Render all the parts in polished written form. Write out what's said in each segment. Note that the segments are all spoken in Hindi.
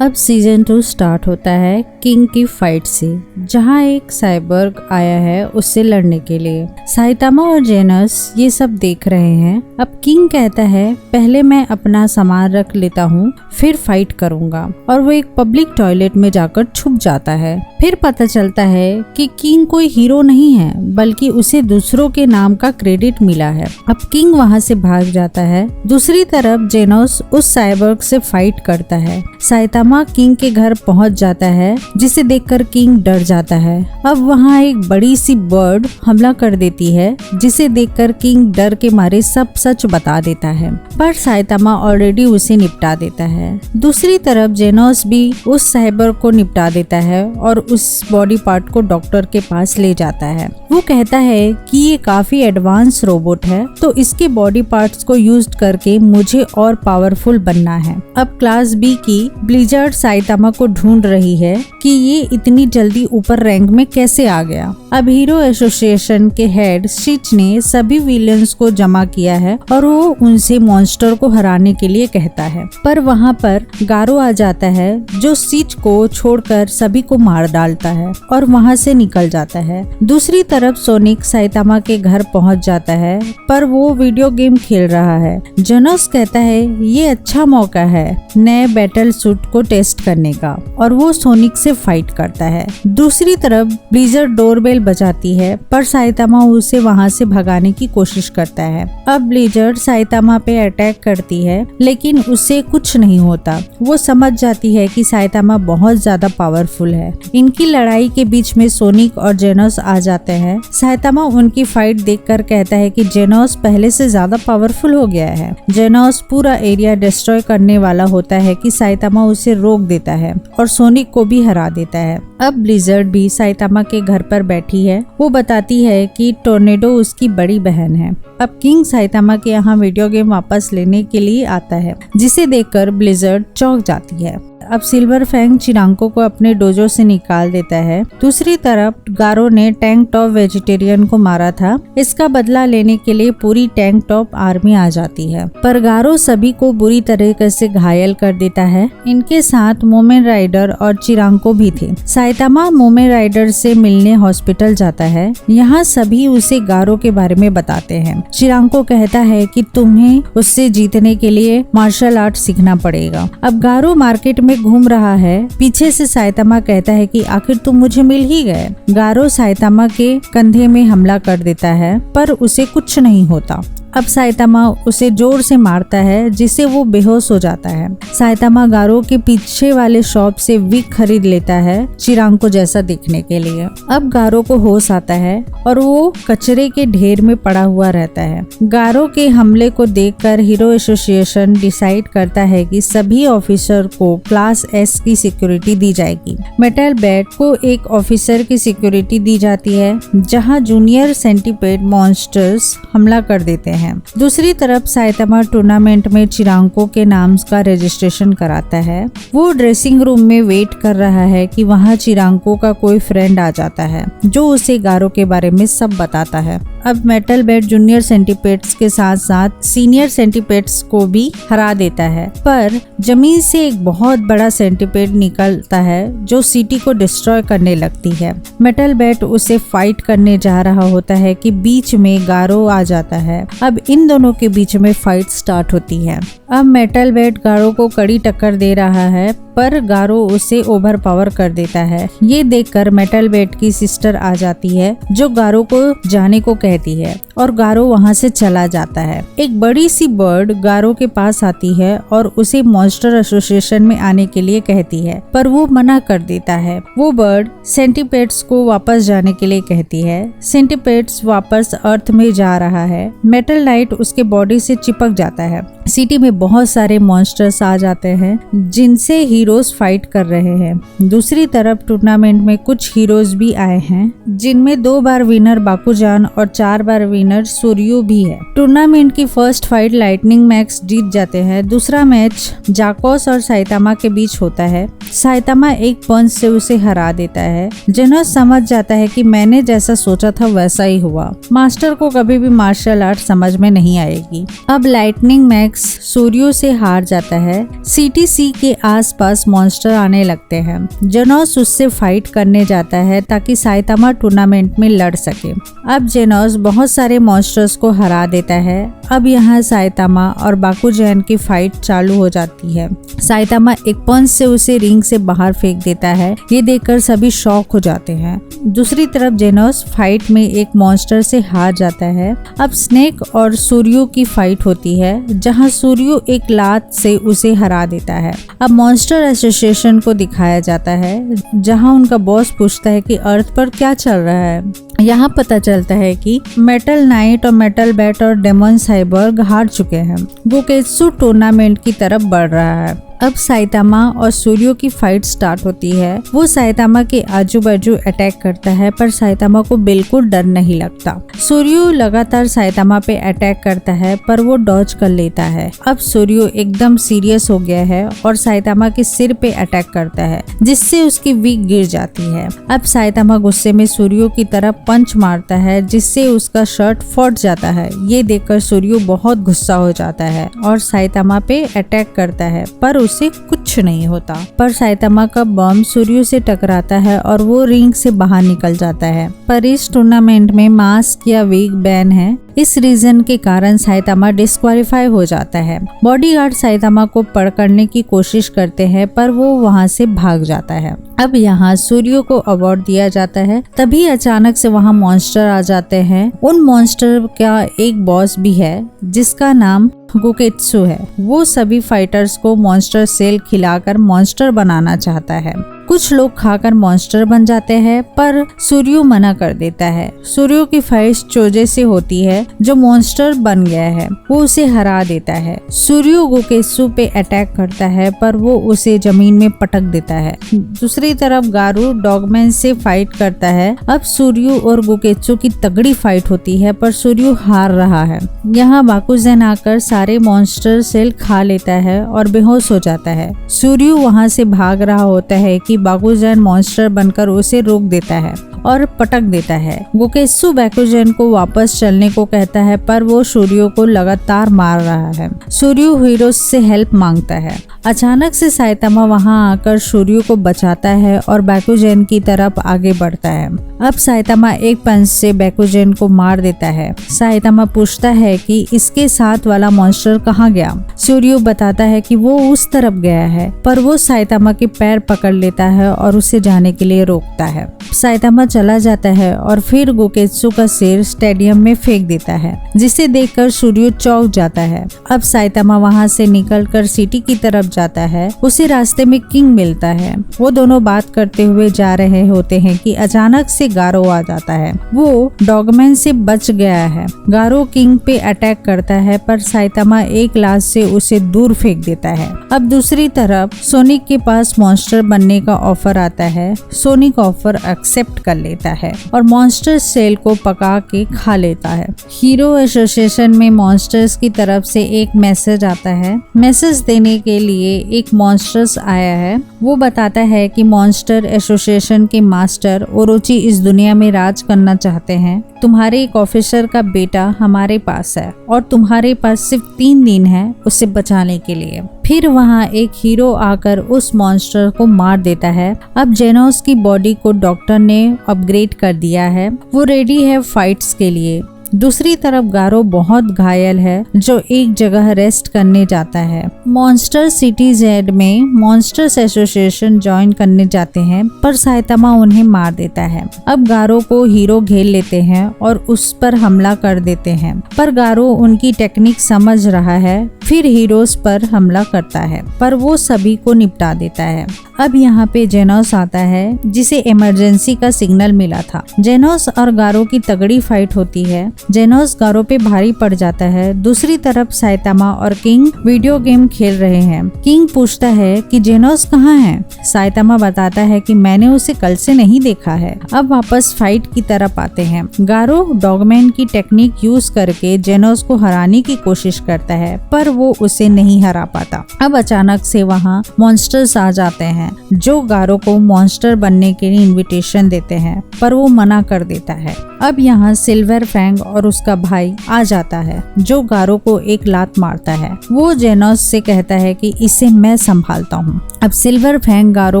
अब सीजन 2 स्टार्ट होता है किंग की फाइट से, जहां एक साइबर्ग आया है उससे लड़ने के लिए। साइतामा और जेनस ये सब देख रहे हैं। अब किंग कहता है पहले मैं अपना सामान रख लेता हूँ फिर फाइट करूंगा, और वो एक पब्लिक टॉयलेट में जाकर छुप जाता है। फिर पता चलता है कि किंग कोई हीरो नहीं है, बल्कि उसे दूसरों के नाम का क्रेडिट मिला है। अब किंग वहाँ से भाग जाता है। दूसरी तरफ जेनोस उस साइबर्ग से फाइट करता है। साइतामा किंग के घर पहुँच जाता है, जिसे देखकर किंग डर जाता है। अब वहाँ एक बड़ी सी बर्ड हमला कर देती है, जिसे देखकर किंग डर के मारे सब सच बता देता है, पर साइतामा ऑलरेडी उसे निपटा देता है। दूसरी तरफ जेनोस भी उस साइबर्ग को निपटा देता है और उस बॉडी पार्ट को डॉक्टर के पास ले जाता है। वो कहता है कि ये काफी एडवांस रोबोट है, तो इसके बॉडी पार्ट्स को यूज करके मुझे और पावरफुल बनना है। अब क्लास बी की ब्लिजर्ड साइतामा को ढूंढ रही है कि ये इतनी जल्दी ऊपर रैंक में कैसे आ गया। अब हीरो एसोसिएशन के हेड सिच ने सभी विलियंस को जमा किया है और वो उनसे मॉन्स्टर को हराने के लिए कहता है, पर वहाँ पर गारो आ जाता है जो सिच को छोड़कर सभी को मार डालता है और वहाँ से निकल जाता है। दूसरी तरफ सोनिक साइतामा के घर पहुँच जाता है, पर वो वीडियो गेम खेल रहा है। जेनोस कहता है ये अच्छा मौका है नए बैटल सूट को टेस्ट करने का, और वो सोनिक से फाइट करता है। दूसरी तरफ ब्लिजर्ड डोरबेल बजाती है, पर साइतामा उसे वहाँ से भगाने की कोशिश करता है। अब ब्लिजर्ड साइतामा पे अटैक करती है, लेकिन उससे कुछ नहीं होता। वो समझ जाती है कि साइतामा बहुत ज्यादा पावरफुल है। इनकी लड़ाई के बीच में सोनिक और जेनोस आ जाते हैं। साइतामा उनकी फाइट देखकर कहता है कि जेनोस पहले से ज्यादा पावरफुल हो गया है। जेनोस पूरा एरिया डिस्ट्रॉय करने वाला होता है कि साइतामा उसे रोक देता है और सोनिक को भी हरा देता है। अब ब्लिजर्ड भी साइतामा के घर पर बैठी है। वो बताती है कि टोर्नेडो उसकी बड़ी बहन है। अब किंग साइतामा के यहाँ वीडियो गेम वापस लेने के लिए आता है, जिसे देखकर ब्लिजर्ड चौंक जाती है। अब सिल्वर फैंग चिरांको को अपने डोजो से निकाल देता है। दूसरी तरफ गारो ने टैंक टॉप वेजिटेरियन को मारा था। इसका बदला लेने के लिए पूरी टैंक टॉप आर्मी आ जाती है, पर गारो सभी को बुरी तरीके से घायल कर देता है। इनके साथ मोमेन राइडर और चिरांको भी थे। साइतामा मोमेन राइडर से मिलने हॉस्पिटल जाता है। यहाँ सभी उसे गारो के बारे में बताते हैं। चिरांको कहता है कि तुम्हें उससे जीतने के लिए मार्शल आर्ट सीखना पड़ेगा। अब गारो मार्केट में घूम रहा है। पीछे से साइतामा कहता है कि आखिर तुम मुझे मिल ही गए। गारो साइतामा के कंधे में हमला कर देता है, पर उसे कुछ नहीं होता। अब साइतामा उसे जोर से मारता है, जिससे वो बेहोश हो जाता है। साइतामा गारो के पीछे वाले शॉप से विग खरीद लेता है, चिरांको जैसा दिखने के लिए। अब गारो को होश आता है और वो कचरे के ढेर में पड़ा हुआ रहता है। गारो के हमले को देखकर हीरो एसोसिएशन डिसाइड करता है कि सभी ऑफिसर को क्लास एस की सिक्योरिटी दी जाएगी। मेटल बैट को एक ऑफिसर की सिक्योरिटी दी जाती है, जहाँ जूनियर सेंटीपेड मॉन्स्टर्स हमला कर देते हैं। दूसरी तरफ साइतामा टूर्नामेंट में चिरांको के नाम का रजिस्ट्रेशन कराता है। वो ड्रेसिंग रूम में वेट कर रहा है कि वहाँ चिरांको का कोई फ्रेंड आ जाता है, जो उसे गारो के बारे में सब बताता है। अब मेटल बैट जूनियर सेंटीपेड्स के साथ साथ सीनियर सेंटीपेड्स को भी हरा देता है, पर जमीन से एक बहुत बड़ा सेंटीपेड निकलता है जो सिटी को डिस्ट्रॉय करने लगती है। मेटल बैट उसे फाइट करने जा रहा होता है कि बीच में गारो आ जाता है। अब इन दोनों के बीच में फाइट स्टार्ट होती है। अब मेटल बैट गारो को कड़ी टक्कर दे रहा है, पर गारो उसे ओवर पावर कर देता है। ये देखकर मेटल बैट की सिस्टर आ जाती है, जो गारो को जाने को कहती है, और गारो वहाँ से चला जाता है। एक बड़ी सी बर्ड गारो के पास आती है और उसे मॉन्स्टर एसोसिएशन में आने के लिए कहती है, पर वो मना कर देता है। वो बर्ड सेंटीपेड्स को वापस जाने के लिए कहती है। सेंटीपेड्स वापस अर्थ में जा रहा है। मेटल नाइट उसके बॉडी से चिपक जाता है। सिटी में बहुत सारे मॉन्स्टर्स आ जाते हैं, जिनसे हीरोज फाइट कर रहे हैं। दूसरी तरफ टूर्नामेंट में कुछ हीरोज भी आए हैं, जिनमें 2 बार विनर बाकुजान और 4 बार विनर सूर्यो भी है। टूर्नामेंट की फर्स्ट फाइट लाइटनिंग मैक्स जीत जाते हैं। दूसरा मैच जाकोस और साइतामा के बीच होता है। साइतामा एक पंच से उसे हरा देता है। जेनोस समझ जाता है कि मैंने जैसा सोचा था वैसा ही हुआ। मास्टर को कभी भी मार्शल आर्ट समझ में नहीं आएगी। अब लाइटनिंग मैक्स क्लाइमैक्स सूर्यो से हार जाता है। सीटीसी के आसपास मॉन्स्टर आने लगते हैं। जेनोस उससे फाइट करने जाता है ताकि साइतामा टूर्नामेंट में लड़ सके। अब जेनोस बहुत सारे मॉन्स्टर्स को हरा देता है। अब यहाँ साइतामा और बाकुजैन की फाइट चालू हो जाती है। साइतामा एक पंच से उसे रिंग से बाहर फेंक देता है। ये देखकर सभी शॉक हो जाते हैं। दूसरी तरफ जेनोस फाइट में एक मॉन्स्टर से हार जाता है। अब स्नेक और सूर्यो की फाइट होती है, जहां सूर्यो एक लात से उसे हरा देता है। अब मॉन्स्टर एसोसिएशन को दिखाया जाता है, जहां उनका बॉस पूछता है कि अर्थ पर क्या चल रहा है। यहाँ पता चलता है कि मेटल नाइट और मेटल बैट और डेमन साइबर्ग हार चुके हैं। गोकेत्सु टूर्नामेंट की तरफ बढ़ रहा है। अब साइतामा और सूर्यो की फाइट स्टार्ट होती है। वो साइतामा के आजू बाजू अटैक करता है, पर साइतामा को बिल्कुल डर नहीं लगता। सूर्यो लगातार साइतामा पे अटैक करता है, पर वो डॉज कर लेता है। अब सूर्यो एकदम सीरियस हो गया है और साइतामा के सिर पे अटैक करता है, जिससे उसकी विग गिर जाती है। अब साइतामा गुस्से में सूर्यो की तरफ पंच मारता है, जिससे उसका शर्ट फट जाता है। ये देखकर सूर्यो बहुत गुस्सा हो जाता है और साइतामा पे अटैक करता है, पर उसे कुछ नहीं होता। पर साइतामा का बम सूर्यो से टकराता है और वो रिंग से बाहर निकल जाता है। पर इस टूर्नामेंट में मास्क या विग बैन है। इस रीजन के कारण साइतामा डिस्क्वालीफाई हो जाता है। बॉडीगार्ड साइतामा को पकड़ने की कोशिश करते हैं, पर वो वहां से भाग जाता है। अब यहाँ सूर्यो को अवार्ड दिया जाता है। तभी अचानक से वहाँ मॉन्स्टर आ जाते हैं। उन मॉन्स्टर का एक बॉस भी है, जिसका नाम गोकेत्सु है। वो सभी फाइटर्स को मॉन्स्टर सेल खिलाकर मॉन्स्टर बनाना चाहता है। कुछ लोग खाकर मॉन्स्टर बन जाते हैं, पर सूर्यो मना कर देता है। सूर्यो की फाइट चोजे से होती है, जो मॉन्स्टर बन गया है। वो उसे हरा देता है। सूर्यो गोकेत्सु पे अटैक करता है, पर वो उसे जमीन में पटक देता है। दूसरी तरफ गारू डॉगमैन से फाइट करता है। अब सूर्यो और गोकेत्सु की तगड़ी फाइट होती है, पर सूर्यो हार रहा है। यहाँ बाकुजैन आकर सारे मॉन्स्टर सेल खा लेता है और बेहोश हो जाता है। सूर्यो वहाँ से भाग रहा होता है कि बाकुजैन मॉन्स्टर बनकर उसे रोक देता है और पटक देता है। गोकेत्सु बाकुजैन को वापस चलने को कहता है, पर वो सूर्यो को लगातार मार रहा है। सूर्यो हीरो से हेल्प मांगता है। अचानक से साइतामा वहां आकर सूर्यो को बचाता है और बाकुजैन की तरफ आगे बढ़ता है। अब साइतामा एक पंच से बाकुजैन को मार देता है। साइतामा पूछता है कि इसके साथ वाला मॉन्स्टर कहाँ गया। सूर्यो बताता है कि वो उस तरफ गया है, पर वो साइतामा के पैर पकड़ लेता है और उसे जाने के लिए रोकता है। साइतामा चला जाता है और फिर गोकेत्सु का सिर स्टेडियम में फेंक देता है, जिसे देखकर सूर्यो चौंक जाता है। अब साइतामा वहां से निकलकर सिटी की तरफ जाता है। उसे रास्ते में किंग मिलता है। वो दोनों बात करते हुए जा रहे होते हैं कि अचानक से गारो आ जाता है। वो डॉगमैन से बच गया है। गारो किंग पे अटैक करता है, पर साइतामा एक लात से उसे दूर फेंक देता है। अब दूसरी तरफ सोनिक के पास मॉन्स्टर बनने का ऑफर आता है। सोनिक ऑफर एक्सेप्ट कर लेता है और मॉन्स्टर सेल को पका के खा लेता है। हीरो एसोसिएशन में मॉन्स्टर्स की तरफ से एक मैसेज आता है। मैसेज देने के लिए एक मॉन्स्टर्स आया है। वो बताता है कि मॉन्स्टर एसोसिएशन के मास्टर ओरोची इस दुनिया में राज करना चाहते हैं। तुम्हारे एक ऑफिसर का बेटा हमारे पास है और तुम्हारे पास सिर्फ 3 दिन है उसे बचाने के लिए। फिर वहाँ एक हीरो आकर उस मॉन्स्टर को मार देता है। अब जेनोस की बॉडी को डॉक्टर ने अपग्रेड कर दिया है। वो रेडी है फाइट्स के लिए। दूसरी तरफ गारो बहुत घायल है, जो एक जगह रेस्ट करने जाता है। मॉन्स्टर सिटी जेड में मॉन्स्टर्स एसोसिएशन ज्वाइन करने जाते हैं, पर साइतामा उन्हें मार देता है। अब गारो को हीरो घेर लेते हैं और उस पर हमला कर देते हैं, पर गारो उनकी टेक्निक समझ रहा है। फिर हीरोज पर हमला करता है, पर वो सभी को निपटा देता है। अब यहाँ पे जेनोस आता है, जिसे इमरजेंसी का सिग्नल मिला था। जेनोस और गारो की तगड़ी फाइट होती है। जेनोस गारो पे भारी पड़ जाता है। दूसरी तरफ साइतामा और किंग वीडियो गेम खेल रहे हैं। किंग पूछता है कि जेनोस कहाँ है। साइतामा बताता है कि मैंने उसे कल से नहीं देखा है। अब वापस फाइट की तरफ आते हैं। गारो डॉगमैन की टेक्निक यूज करके जेनोस को हराने की कोशिश करता है, पर वो उसे नहीं हरा पाता। अब अचानक से वहाँ मॉन्स्टर्स आ जाते हैं, जो गारो को मॉन्स्टर बनने के लिए इनविटेशन देते हैं, पर वो मना कर देता है। अब यहाँ सिल्वर फैंग और उसका भाई आ जाता है जो गारो को एक लात मारता है। वो जेनोस से कहता है कि इसे मैं संभालता हूँ। अब सिल्वर फैंग गारो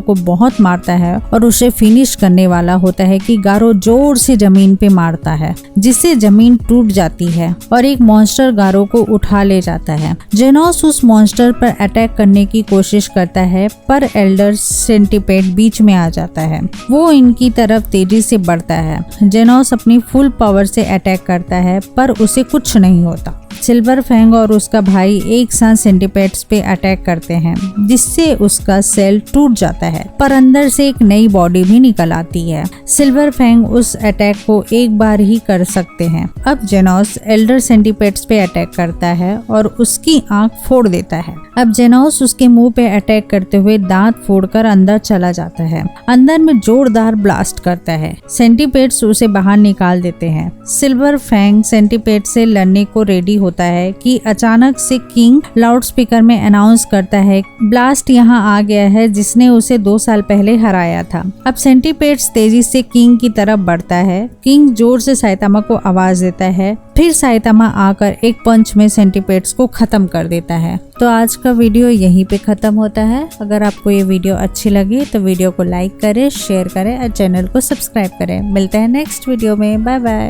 को बहुत मारता है और उसे फिनिश करने वाला होता है कि गारो जोर से जमीन पे मारता है जिससे जमीन टूट जाती है और एक मॉन्स्टर गारो को उठा ले जाता है। जेनोस उस मॉन्स्टर पर अटैक करने की कोशिश करता है पर एल्डर सेंटीपेड बीच में आ जाता है। वो इनकी तरफ तेजी से बढ़ता है। जेनोस अपनी फुल पावर से अटैक करता है पर उसे कुछ नहीं होता। सिल्वर फैंग और उसका भाई एक साथ सेंटीपेड्स पे अटैक करते हैं जिससे उसका सेल टूट जाता है पर अंदर से एक नई बॉडी भी निकल आती है। सिल्वर फैंग उस अटैक को एक बार ही कर सकते हैं। अब जेनोस एल्डर सेंटीपेड्स पे अटैक करता है और उसकी आंख फोड़ देता है। अब जेनोस उसके मुंह पे अटैक करते हुए दांत फोड़कर अंदर चला जाता है। अंदर में जोरदार ब्लास्ट करता है। सेंटीपेड्स उसे बाहर निकाल देते हैं। सिल्वर फैंग सेंटीपेड से लड़ने को रेडी होता है कि अचानक से किंग लाउड स्पीकर में अनाउंस करता है ब्लास्ट यहाँ आ गया है जिसने उसे 2 साल पहले हराया था। अब सेंटीपेड्स तेजी से किंग की तरफ बढ़ता है। किंग जोर से साइतामा को आवाज देता है। फिर साइतामा आकर एक पंच में सेंटीपेड्स को खत्म कर देता है। तो आज का वीडियो यहीं पे खत्म होता है। अगर आपको ये वीडियो अच्छी लगी तो वीडियो को लाइक करें, शेयर करें और चैनल को सब्सक्राइब करें। मिलते हैं नेक्स्ट वीडियो में। Bye bye.